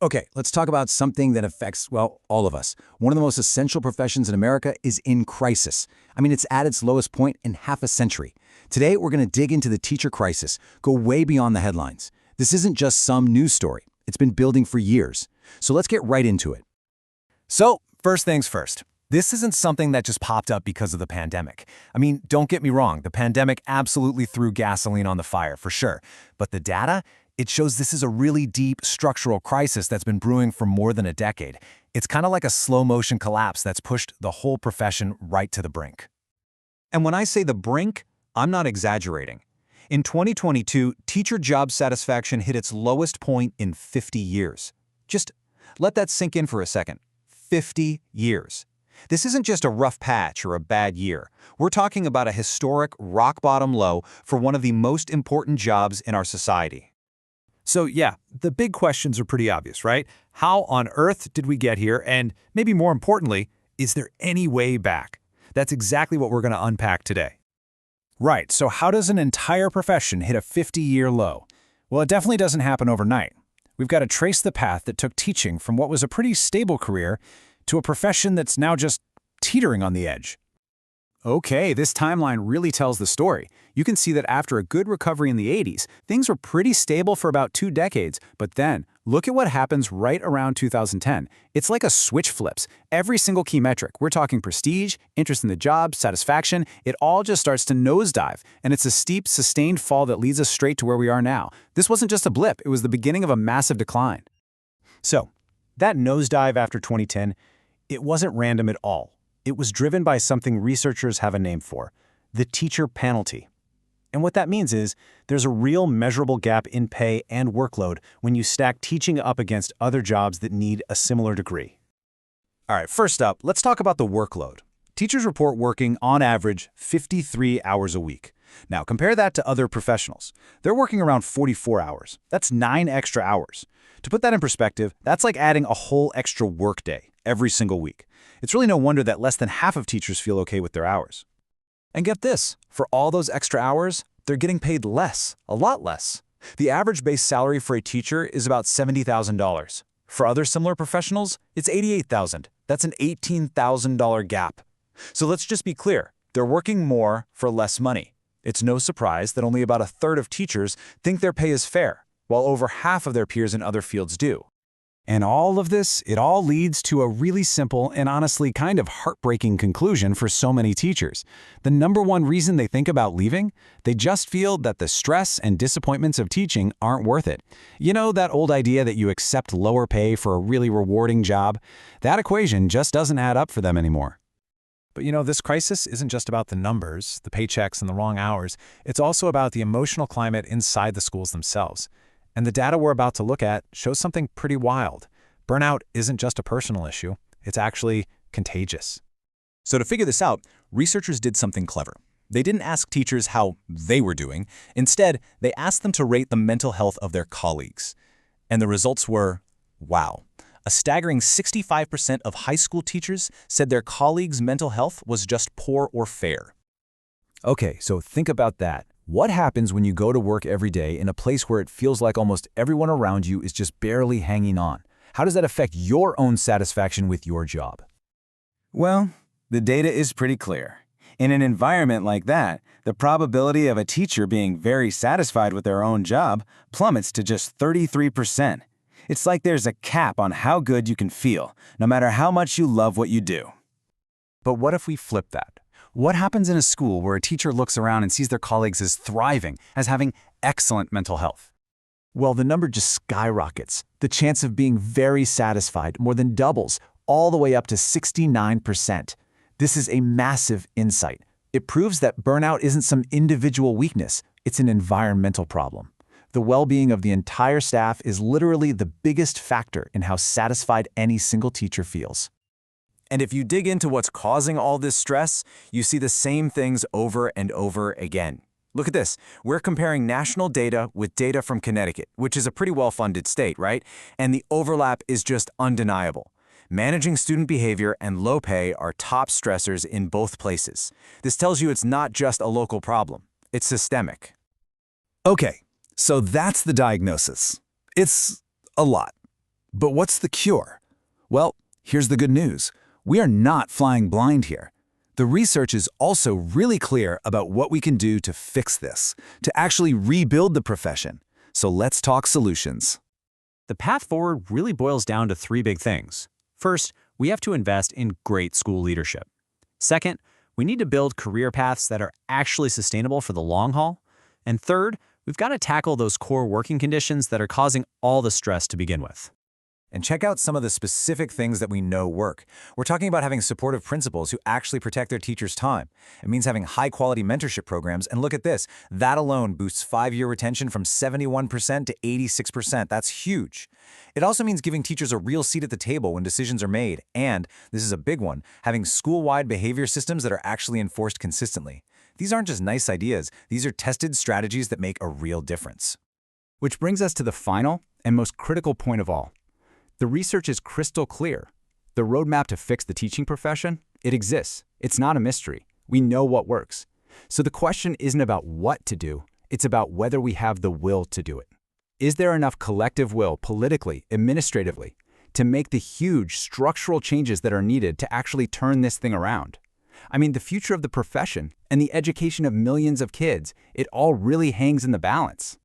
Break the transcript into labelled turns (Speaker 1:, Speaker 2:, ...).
Speaker 1: Okay, let's talk about something that affects, well, all of us. One of the most essential professions in America is in crisis. I mean, it's at its lowest point in half a century. Today, we're going to dig into the teacher crisis, go way beyond the headlines. This isn't just some news story. It's been building for years. So let's get right into it.
Speaker 2: So, first things first. This isn't something that just popped up because of the pandemic. I mean, don't get me wrong, the pandemic absolutely threw gasoline on the fire, for sure. But the data? It shows this is a really deep structural crisis that's been brewing for more than a decade. It's kind of like a slow-motion collapse that's pushed the whole profession right to the brink.
Speaker 3: And when I say the brink, I'm not exaggerating. In 2022, teacher job satisfaction hit its lowest point in 50 years. Just let that sink in for a second. 50 years. This isn't just a rough patch or a bad year. We're talking about a historic rock-bottom low for one of the most important jobs in our society.
Speaker 4: So yeah, the big questions are pretty obvious, right? How on earth did we get here? And maybe more importantly, is there any way back? That's exactly what we're going to unpack today.
Speaker 2: Right, so how does an entire profession hit a 50-year low? Well, it definitely doesn't happen overnight. We've got to trace the path that took teaching from what was a pretty stable career to a profession that's now just teetering on the edge.
Speaker 5: Okay, this timeline really tells the story. You can see that after a good recovery in the 80s, things were pretty stable for about 2 decades, but then, look at what happens right around 2010. It's like a switch flips. Every single key metric, we're talking prestige, interest in the job, satisfaction, it all just starts to nosedive, and it's a steep, sustained fall that leads us straight to where we are now. This wasn't just a blip, it was the beginning of a massive decline.
Speaker 6: So, that nosedive after 2010, it wasn't random at all. It was driven by something researchers have a name for, the teacher penalty. And what that means is there's a real measurable gap in pay and workload when you stack teaching up against other jobs that need a similar degree.
Speaker 3: All right, first up, let's talk about the workload. Teachers report working, on average, 53 hours a week. Now, compare that to other professionals. They're working around 44 hours. That's 9 extra hours. To put that in perspective, that's like adding a whole extra workday every single week. It's really no wonder that less than half of teachers feel okay with their hours.
Speaker 4: And get this, for all those extra hours, they're getting paid less, a lot less. The average base salary for a teacher is about $70,000. For other similar professionals, it's $88,000. That's an $18,000 gap. So let's just be clear, they're working more for less money. It's no surprise that only about a third of teachers think their pay is fair, while over half of their peers in other fields do.
Speaker 5: And all of this, it all leads to a really simple and honestly kind of heartbreaking conclusion for so many teachers. The number one reason they think about leaving? They just feel that the stress and disappointments of teaching aren't worth it. You know, that old idea that you accept lower pay for a really rewarding job? That equation just doesn't add up for them anymore.
Speaker 4: But you know, this crisis isn't just about the numbers, the paychecks, and the wrong hours. It's also about the emotional climate inside the schools themselves. And the data we're about to look at shows something pretty wild. Burnout isn't just a personal issue, it's actually contagious.
Speaker 3: So to figure this out, researchers did something clever. They didn't ask teachers how they were doing. Instead, they asked them to rate the mental health of their colleagues. And the results were, wow. A staggering 65% of high school teachers said their colleagues' mental health was just poor or fair.
Speaker 1: Okay, so think about that. What happens when you go to work every day in a place where it feels like almost everyone around you is just barely hanging on? How does that affect your own satisfaction with your job?
Speaker 5: Well, the data is pretty clear. In an environment like that, the probability of a teacher being very satisfied with their own job plummets to just 33%. It's like there's a cap on how good you can feel, no matter how much you love what you do.
Speaker 1: But what if we flip that? What happens in a school where a teacher looks around and sees their colleagues as thriving, as having excellent mental health? Well, the number just skyrockets. The chance of being very satisfied more than doubles, all the way up to 69%. This is a massive insight. It proves that burnout isn't some individual weakness, it's an environmental problem. The well-being of the entire staff is literally the biggest factor in how satisfied any single teacher feels.
Speaker 3: And if you dig into what's causing all this stress, you see the same things over and over again. Look at this. We're comparing national data with data from Connecticut, which is a pretty well-funded state, right? And the overlap is just undeniable. Managing student behavior and low pay are top stressors in both places. This tells you it's not just a local problem. It's systemic.
Speaker 2: Okay, so that's the diagnosis. It's a lot.
Speaker 1: But what's the cure? Well, here's the good news. We are not flying blind here. The research is also really clear about what we can do to fix this, to actually rebuild the profession. So let's talk solutions.
Speaker 6: The path forward really boils down to three big things. First, we have to invest in great school leadership. Second, we need to build career paths that are actually sustainable for the long haul. And third, we've got to tackle those core working conditions that are causing all the stress to begin with.
Speaker 3: And check out some of the specific things that we know work. We're talking about having supportive principals who actually protect their teachers' time. It means having high-quality mentorship programs, and look at this. That alone boosts 5-year retention from 71% to 86%. That's huge. It also means giving teachers a real seat at the table when decisions are made, and, this is a big one, having school-wide behavior systems that are actually enforced consistently. These aren't just nice ideas. These are tested strategies that make a real difference.
Speaker 5: Which brings us to the final and most critical point of all. The research is crystal clear. The roadmap to fix the teaching profession, it exists. It's not a mystery. We know what works. So the question isn't about what to do, it's about whether we have the will to do it. Is there enough collective will politically, administratively, to make the huge structural changes that are needed to actually turn this thing around? I mean, the future of the profession and the education of millions of kids, it all really hangs in the balance.